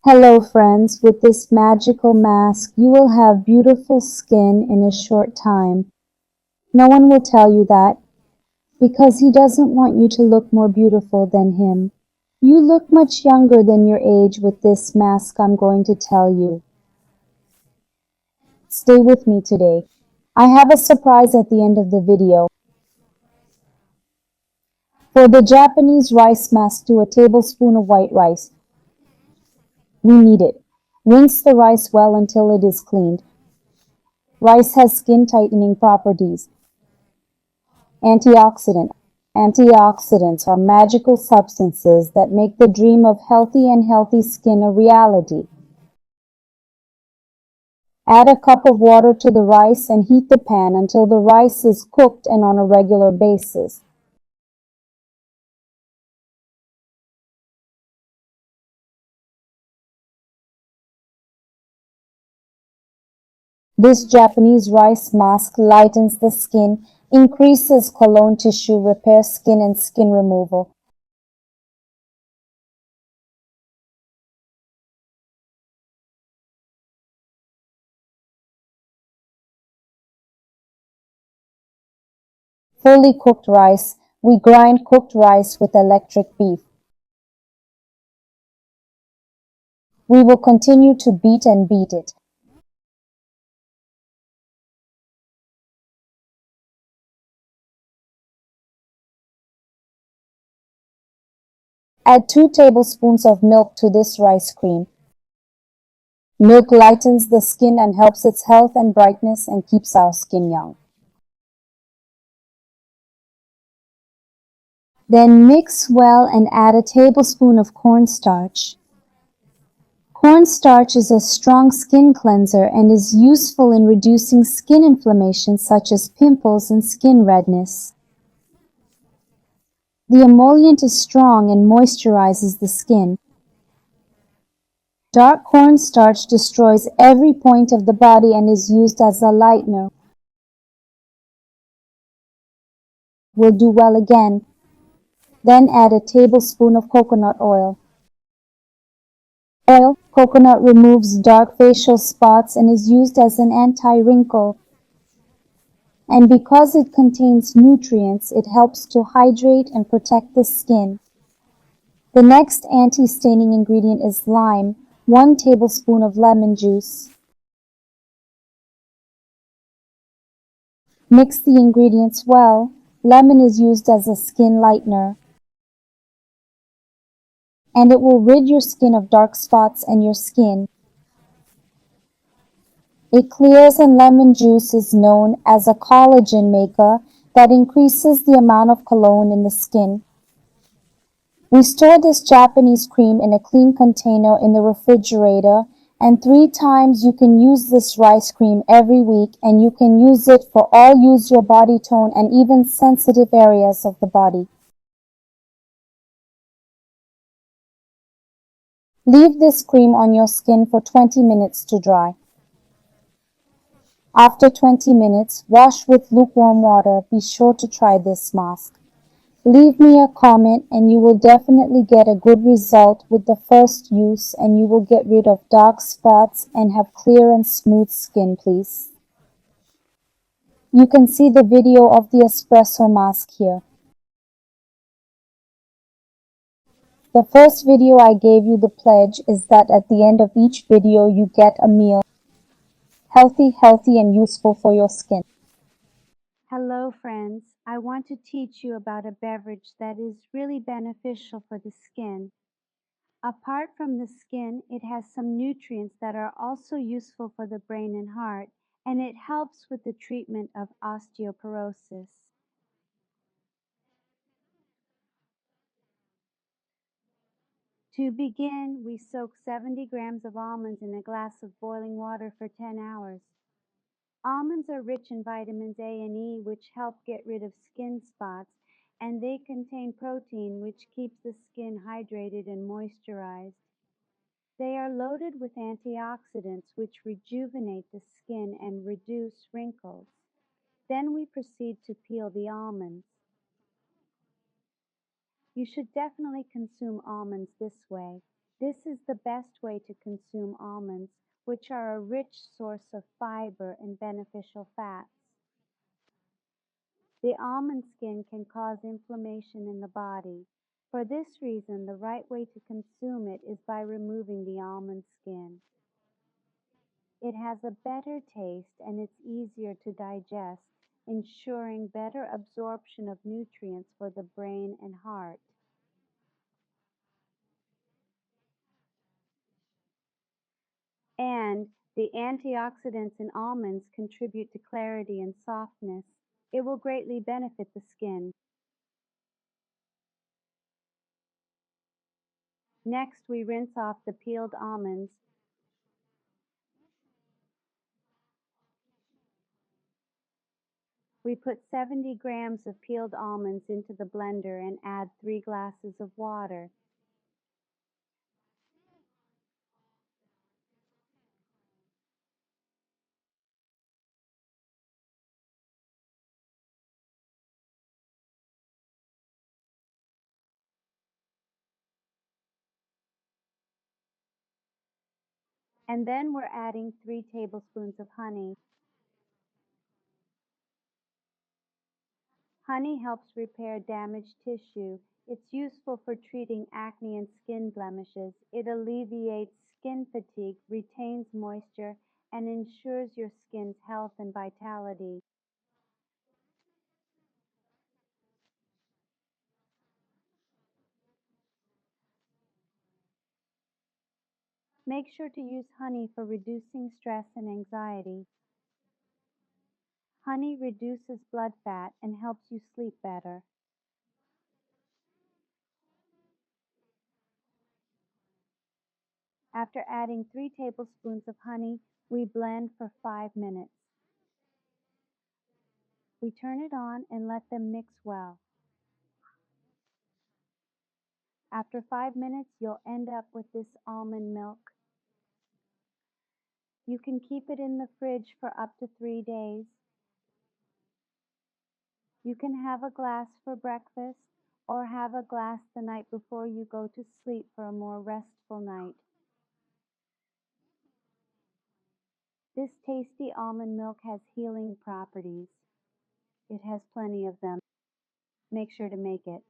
Hello friends, with this magical mask you will have beautiful skin in a short time. No one will tell you that, because he doesn't want you to look more beautiful than him. You look much younger than your age with this mask I'm going to tell you. Stay with me today. I have a surprise at the end of the video. For the Japanese rice mask, do a tablespoon of white rice. We need it. Rinse the rice well until it is cleaned. Rice has skin tightening properties. Antioxidant. Antioxidants are magical substances that make the dream of healthy skin a reality. Add a cup of water to the rice and heat the pan until the rice is cooked and on a regular basis. This Japanese rice mask lightens the skin, increases collagen tissue repair, skin and skin removal. Fully cooked rice. We grind cooked rice with electric beef. We will continue to beat and beat it. Add 2 tablespoons of milk to this rice cream. Milk lightens the skin and helps its health and brightness and keeps our skin young. Then mix well and add a tablespoon of cornstarch. Cornstarch is a strong skin cleanser and is useful in reducing skin inflammation such as pimples and skin redness. The emollient is strong and moisturizes the skin. Dark cornstarch destroys every point of the body and is used as a lightener. Will do well again. Then add a tablespoon of coconut oil. Coconut removes dark facial spots and is used as an anti-wrinkle. And because it contains nutrients, it helps to hydrate and protect the skin. The next anti-staining ingredient is lime, 1 tablespoon of lemon juice. Mix the ingredients well. Lemon is used as a skin lightener, and it will rid your skin of dark spots and your skin. It clears, and lemon juice is known as a collagen maker that increases the amount of collagen in the skin. We store this Japanese cream in a clean container in the refrigerator, and 3 times you can use this rice cream every week, and you can use it for all use your body tone and even sensitive areas of the body. Leave this cream on your skin for 20 minutes to dry. After 20 minutes, wash with lukewarm water. Be sure to try this mask. Leave me a comment and you will definitely get a good result with the first use, and you will get rid of dark spots and have clear and smooth skin, please. You can see the video of the espresso mask here. The first video I gave you the pledge is that at the end of each video you get a meal. Healthy and useful for your skin. Hello friends, I want to teach you about a beverage that is really beneficial for the skin. Apart from the skin, it has some nutrients that are also useful for the brain and heart, and it helps with the treatment of osteoporosis. To begin, we soak 70 grams of almonds in a glass of boiling water for 10 hours. Almonds are rich in vitamins A and E, which help get rid of skin spots, and they contain protein, which keeps the skin hydrated and moisturized. They are loaded with antioxidants, which rejuvenate the skin and reduce wrinkles. Then we proceed to peel the almonds. You should definitely consume almonds this way. This is the best way to consume almonds, which are a rich source of fiber and beneficial fats. The almond skin can cause inflammation in the body. For this reason, the right way to consume it is by removing the almond skin. It has a better taste and it's easier to digest, ensuring better absorption of nutrients for the brain and heart. And the antioxidants in almonds contribute to clarity and softness. It will greatly benefit the skin. Next, we rinse off the peeled almonds. We put 70 grams of peeled almonds into the blender and add 3 glasses of water. And then we're adding 3 tablespoons of honey. Honey helps repair damaged tissue. It's useful for treating acne and skin blemishes. It alleviates skin fatigue, retains moisture, and ensures your skin's health and vitality. Make sure to use honey for reducing stress and anxiety. Honey reduces blood fat and helps you sleep better. After adding 3 tablespoons of honey, we blend for 5 minutes. We turn it on and let them mix well. After 5 minutes, you'll end up with this almond milk. You can keep it in the fridge for up to 3 days. You can have a glass for breakfast or have a glass the night before you go to sleep for a more restful night. This tasty almond milk has healing properties. It has plenty of them. Make sure to make it.